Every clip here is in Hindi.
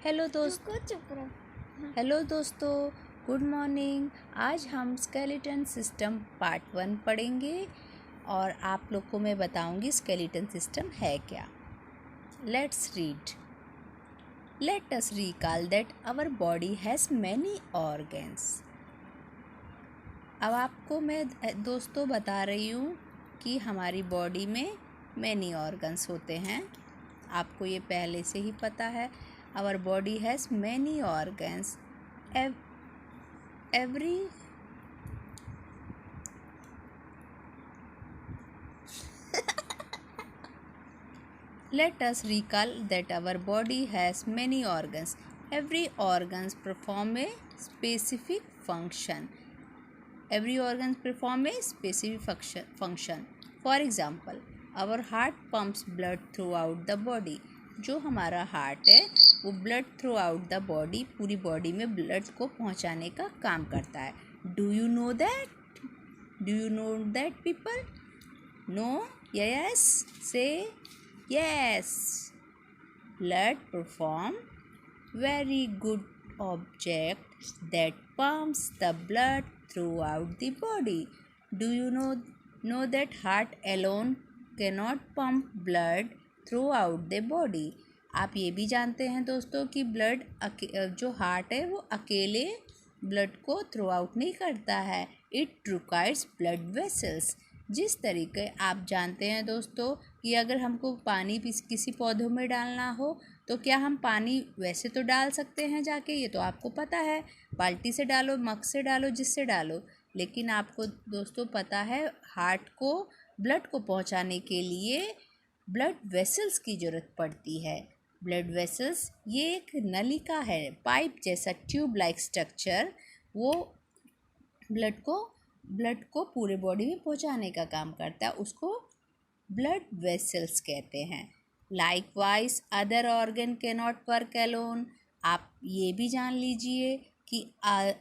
हेलो रुको, चुप रहो। हेलो दोस्तों, गुड मॉर्निंग। आज हम स्केलेटन सिस्टम पार्ट 1 पढ़ेंगे और आप लोग को मैं बताऊंगी स्केलेटन सिस्टम है क्या। Let's read. Let us recall that our body has many organs. अब आपको मैं दोस्तों बता रही हूँ कि हमारी बॉडी में मैनी ऑर्गन्स होते हैं। आपको ये पहले से ही पता है। Our body has many organs. every Let us recall that our body has many organs. Every organs perform a specific function. Every organ perform a specific function. For example, our heart pumps blood throughout the body. जो हमारा हार्ट है वो blood throughout the body, पूरी बॉडी में ब्लड को पहुंचाने का काम करता है। Do you know that people? No? Yes? Say yes. Blood perform very good object that pumps the blood throughout the body. Do you know that heart alone cannot pump blood throughout the body? आप ये भी जानते हैं दोस्तों कि ब्लड जो हार्ट है वो अकेले ब्लड को थ्रू आउट नहीं करता है। It requires blood vessels. जिस तरीके आप जानते हैं दोस्तों कि अगर हमको पानी किसी पौधों में डालना हो तो क्या हम पानी वैसे तो डाल सकते हैं जाके, ये तो आपको पता है, बाल्टी से डालो, मग से डालो, जिससे डालो। लेकिन आपको दोस्तों पता है हार्ट को ब्लड को पहुंचाने के लिए ब्लड वेसल्स की ज़रूरत पड़ती है। ब्लड वेसल्स ये एक नलिका है, पाइप जैसा ट्यूब लाइक स्ट्रक्चर, वो ब्लड को पूरे बॉडी में पहुंचाने का काम करता है, उसको ब्लड वेसल्स कहते हैं। Likewise other organ can not work alone. आप ये भी जान लीजिए कि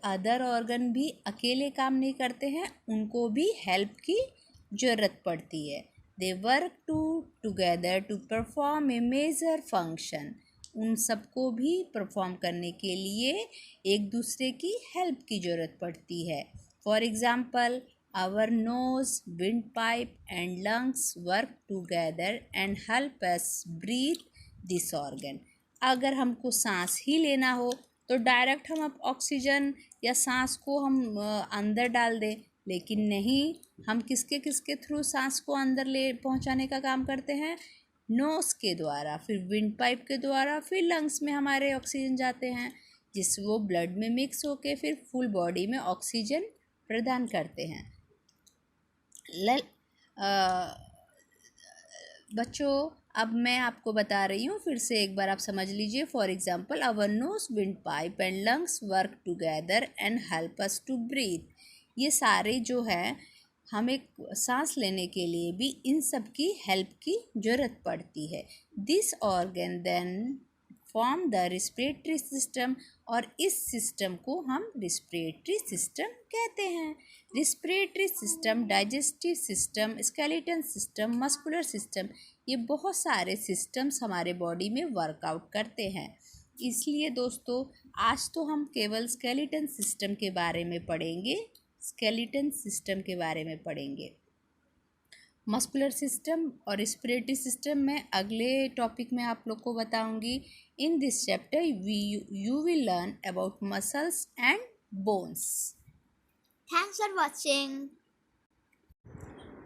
अदर ऑर्गन भी अकेले काम नहीं करते हैं, उनको भी हेल्प की ज़रूरत पड़ती है। They work together to perform a major function. उन सबको भी परफॉर्म करने के लिए एक दूसरे की हेल्प की ज़रूरत पड़ती है। For example, our nose, windpipe and lungs work together and help us breathe this organ. अगर हमको सांस ही लेना हो तो डायरेक्ट हम अब ऑक्सीजन या सांस को हम अंदर डाल दें, लेकिन नहीं, हम किसके थ्रू सांस को अंदर ले पहुंचाने का काम करते हैं? नोज़ के द्वारा, फिर विंड पाइप के द्वारा, फिर लंग्स में हमारे ऑक्सीजन जाते हैं, जिससे वो ब्लड में मिक्स होके फिर फुल बॉडी में ऑक्सीजन प्रदान करते हैं। बच्चों, अब मैं आपको बता रही हूँ, फिर से एक बार आप समझ लीजिए। For example, our nose, windpipe and lungs work together and help us to breathe. ये सारे जो है हमें सांस लेने के लिए भी इन सब की हेल्प की ज़रूरत पड़ती है। This organ then form the respiratory system, और इस सिस्टम को हम रिस्पिरेटरी सिस्टम कहते हैं। Respiratory system, digestive system, skeleton system, muscular system, ये बहुत सारे सिस्टम्स हमारे बॉडी में वर्कआउट करते हैं। इसलिए दोस्तों आज तो हम केवल स्केलेटन सिस्टम के बारे में पढ़ेंगे, स्केलेटन सिस्टम के बारे में पढ़ेंगे। मस्कुलर सिस्टम और रिस्पिरेटरी सिस्टम मैं अगले टॉपिक में आप लोग को बताऊंगी। In this chapter you will learn about muscles and bones. Thanks for watching.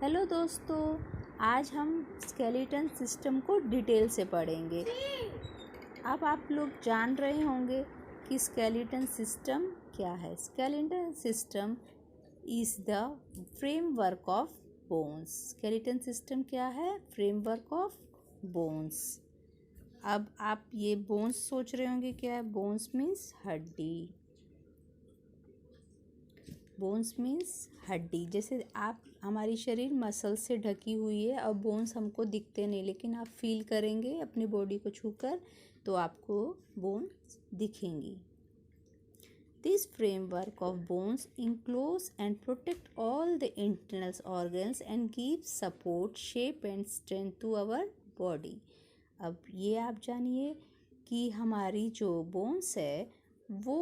Hello दोस्तों, आज हम स्केलेटन सिस्टम को डिटेल से पढ़ेंगे। अब आप लोग जान रहे होंगे कि स्केलेटन सिस्टम क्या है। Skeleton system is the framework of bones. Skeleton system क्या है? Framework of bones. अब आप ये बोन्स सोच रहे होंगे क्या है? बोन्स मीन्स हड्डी। बोन्स मीन्स हड्डी। जैसे आप हमारी शरीर मसल से ढकी हुई है और बोन्स हमको दिखते नहीं, लेकिन आप फील करेंगे अपनी बॉडी को छूकर तो आपको बोन्स दिखेंगी। This framework of bones enclose and protect all the internal organs and gives support, shape and strength to our body. अब ये आप जानिए कि हमारी जो बोन्स है वो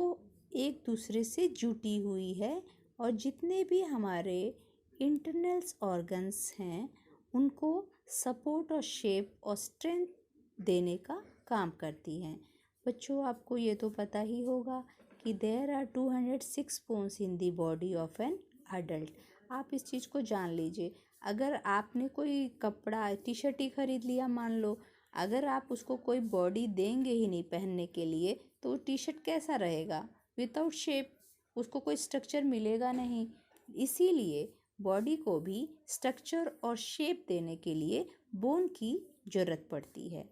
एक दूसरे से जुटी हुई है और जितने भी हमारे इंटरनल्स ऑर्गन्स हैं उनको सपोर्ट और शेप और स्ट्रेंथ देने का काम करती हैं। बच्चों, आपको ये तो पता ही होगा कि there are 206 bones in the body of an adult. आप इस चीज़ को जान लीजिए। अगर आपने कोई कपड़ा टी शर्ट ही खरीद लिया मान लो, अगर आप उसको कोई बॉडी देंगे ही नहीं पहनने के लिए तो वो टी शर्ट कैसा रहेगा? विदाउट शेप, उसको कोई स्ट्रक्चर मिलेगा नहीं। इसीलिए बॉडी को भी स्ट्रक्चर और शेप देने के लिए बोन की ज़रूरत पड़ती है।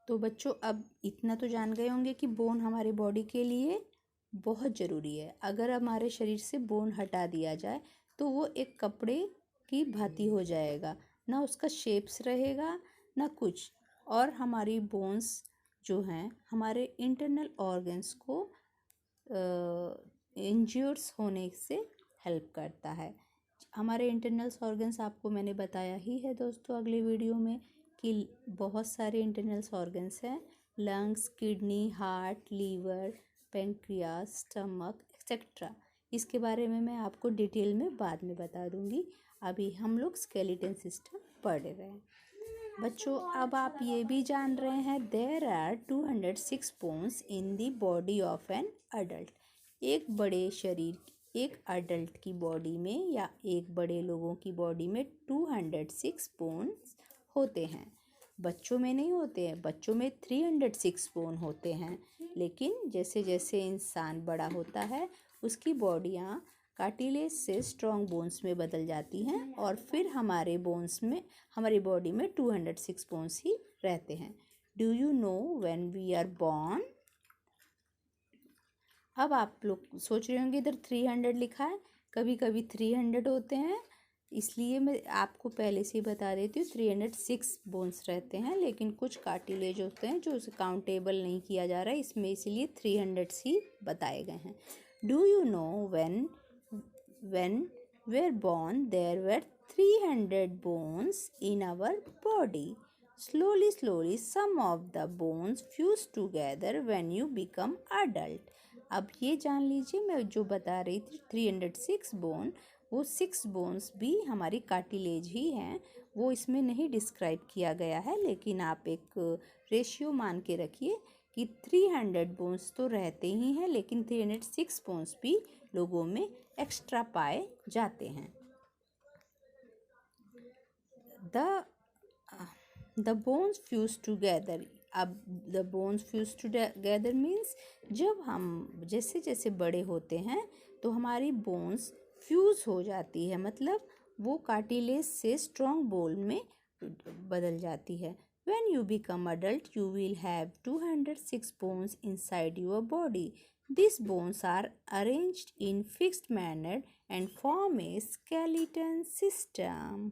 तो बच्चों, अब इतना तो जान गए होंगे कि बोन हमारे बॉडी के लिए बहुत ज़रूरी है। अगर हमारे शरीर से बोन हटा दिया जाए तो वो एक कपड़े की भांति हो जाएगा, ना उसका शेप्स रहेगा ना कुछ। और हमारी बोन्स जो हैं हमारे इंटरनल ऑर्गन्स को इंज्यूर्स होने से हेल्प करता है। हमारे इंटरनल्स ऑर्गन्स आपको मैंने बताया ही है दोस्तों अगले वीडियो में कि बहुत सारे इंटरनल्स ऑर्गन्स हैं। Lungs, kidney, heart, liver, pancreas, stomach etcetera. इसके बारे में मैं आपको डिटेल में बाद में बता दूंगी। अभी हम लोग स्केलेटन सिस्टम पढ़ रहे हैं। बच्चों, अब आप ये भी जान रहे हैं there are 206 bones in the body of an adult. एक बड़े शरीर, एक अडल्ट की बॉडी में या एक बड़े लोगों की बॉडी में 206 बोन्स होते हैं। बच्चों में नहीं होते हैं, बच्चों में 306 बोन होते हैं। लेकिन जैसे जैसे इंसान बड़ा होता है उसकी बॉडियाँ कार्टिलेज से स्ट्रॉन्ग बोन्स में बदल जाती हैं और फिर हमारे बोन्स में, हमारी बॉडी में 206 बोन्स ही रहते हैं। Do you know when we are born? अब आप लोग सोच रहे होंगे इधर 300 लिखा है, कभी कभी 300 होते हैं, इसलिए मैं आपको पहले से ही बता देती हूँ 306 बोन्स रहते हैं। लेकिन कुछ कार्टिलेज होते हैं जो उसे काउंटेबल नहीं किया जा रहा है, इसमें इसीलिए 300 ही बताए गए हैं। Do you no when we're born there were 300 bones in our body. Slowly some of the bones fuse together when you become adult. अब ये जान लीजिए मैं जो बता रही थी 306 बोन, वो 6 बोन्स भी हमारी कार्टिलेज ही हैं। वो इसमें नहीं डिस्क्राइब किया गया है, लेकिन आप एक रेशियो मान के रखिए कि 300 बोन्स तो रहते ही हैं, लेकिन 306 बोन्स भी लोगों में एक्स्ट्रा पाए जाते हैं। The bones fuse together. अब the bones fuse together means जब हम जैसे जैसे बड़े होते हैं तो हमारी बोन्स फ्यूज हो जाती है, मतलब वो कार्टिलेज से स्ट्रॉन्ग बोन में बदल जाती है। When you become adult, you will have 206 bones inside your body. These bones are arranged in fixed manner and form a skeleton system.